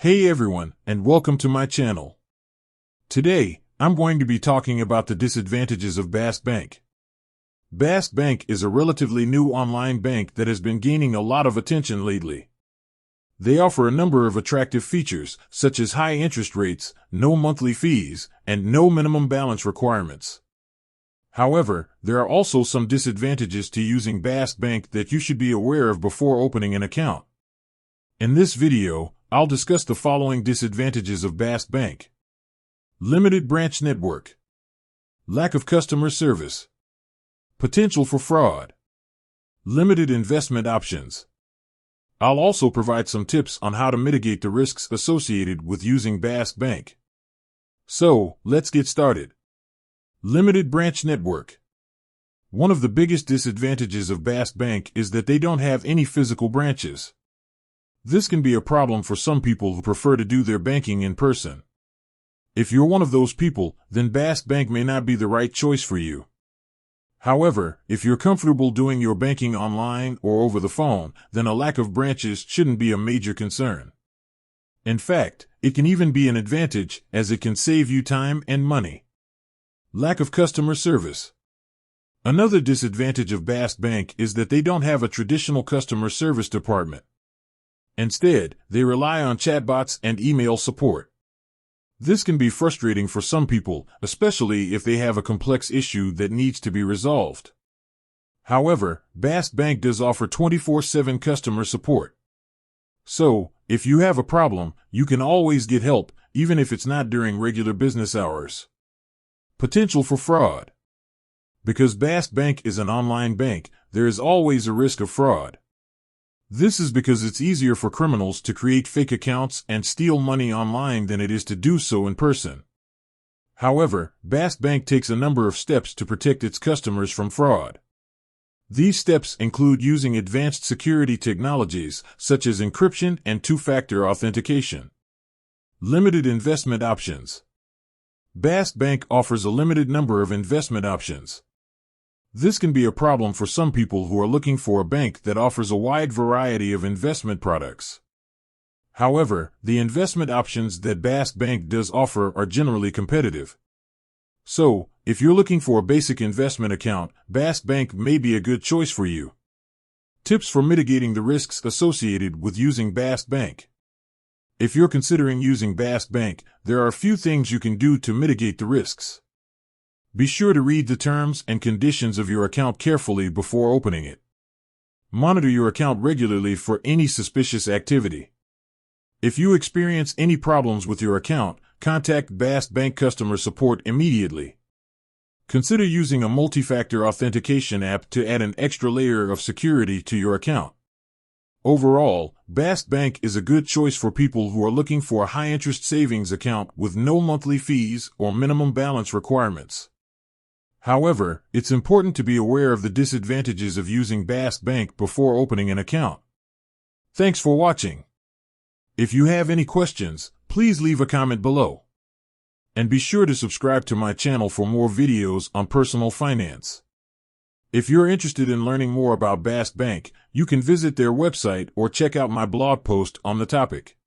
Hey everyone, and welcome to my channel. Today, I'm going to be talking about the disadvantages of Bask Bank. Bask Bank is a relatively new online bank that has been gaining a lot of attention lately. They offer a number of attractive features, such as high interest rates, no monthly fees, and no minimum balance requirements. However, there are also some disadvantages to using Bask Bank that you should be aware of before opening an account. In this video, I'll discuss the following disadvantages of Bask Bank. Limited branch network. Lack of customer service. Potential for fraud. Limited investment options. I'll also provide some tips on how to mitigate the risks associated with using Bask Bank. So, let's get started. Limited branch network. One of the biggest disadvantages of Bask Bank is that they don't have any physical branches. This can be a problem for some people who prefer to do their banking in person. If you're one of those people, then Bask Bank may not be the right choice for you. However, if you're comfortable doing your banking online or over the phone, then a lack of branches shouldn't be a major concern. In fact, it can even be an advantage, as it can save you time and money. Lack of customer service. Another disadvantage of Bask Bank is that they don't have a traditional customer service department. Instead, they rely on chatbots and email support. This can be frustrating for some people, especially if they have a complex issue that needs to be resolved. However, Bask Bank does offer 24/7 customer support. So, if you have a problem, you can always get help, even if it's not during regular business hours. Potential for fraud. Because Bask Bank is an online bank, there is always a risk of fraud. This is because it's easier for criminals to create fake accounts and steal money online than it is to do so in person. However, Bask Bank takes a number of steps to protect its customers from fraud. These steps include using advanced security technologies, such as encryption and two-factor authentication. Limited investment options. Bask Bank offers a limited number of investment options. This can be a problem for some people who are looking for a bank that offers a wide variety of investment products. However, the investment options that Bask Bank does offer are generally competitive. So, if you're looking for a basic investment account, Bask Bank may be a good choice for you. Tips for mitigating the risks associated with using Bask Bank. If you're considering using Bask Bank, there are a few things you can do to mitigate the risks. Be sure to read the terms and conditions of your account carefully before opening it. Monitor your account regularly for any suspicious activity. If you experience any problems with your account, contact Bask Bank customer support immediately. Consider using a multi-factor authentication app to add an extra layer of security to your account. Overall, Bask Bank is a good choice for people who are looking for a high-interest savings account with no monthly fees or minimum balance requirements. However, it's important to be aware of the disadvantages of using Bask Bank before opening an account. Thanks for watching. If you have any questions, please leave a comment below. And be sure to subscribe to my channel for more videos on personal finance. If you're interested in learning more about Bask Bank, you can visit their website or check out my blog post on the topic.